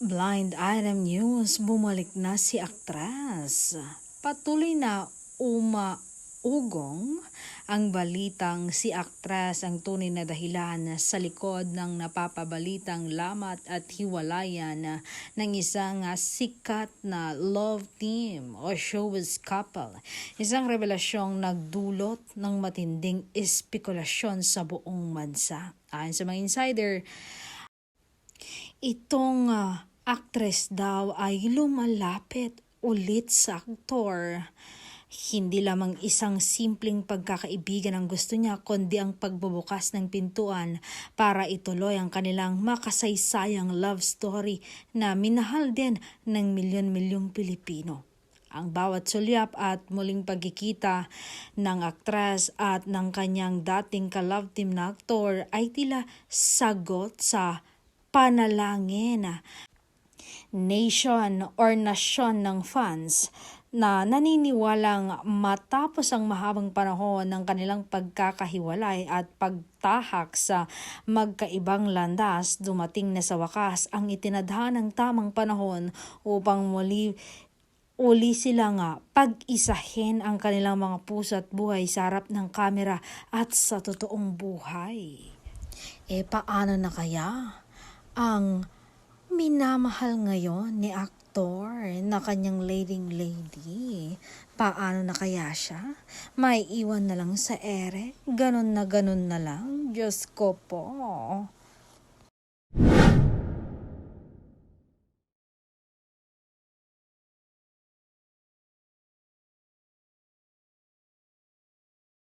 Blind Item News, bumalik na si aktras. Patuloy na umaugong ang balitang si aktras ang tunay na dahilan sa likod ng napapabalitang lamat at hiwalayan ng isang sikat na love team o showbiz couple. Isang revelasyong nagdulot ng matinding espekulasyon sa buong bansa. Ayon sa mga insider, itong actress daw ay lumalapit ulit sa aktor. Hindi lamang isang simpleng pagkakaibigan ang gusto niya, kundi ang pagbubukas ng pintuan para ituloy ang kanilang makasaysayang love story na minahal din ng milyon-milyong Pilipino. Ang bawat sulyap at muling pagkikita ng aktras at ng kanyang dating ka-love team na aktor ay tila sagot sa panalangin nasyon ng fans na naniniwalang matapos ang mahabang panahon ng kanilang pagkakahiwalay at pagtahak sa magkaibang landas, dumating na sa wakas ang itinadhanang tamang panahon upang uli silang pag-isahin ang kanilang mga puso at buhay sa harap ng kamera at sa totoong buhay. Paano na kaya ang minamahal ngayon ni aktor na kanyang leading lady? Paano na kaya siya? May iwan na lang sa ere? Ganon na lang? Diyos ko po.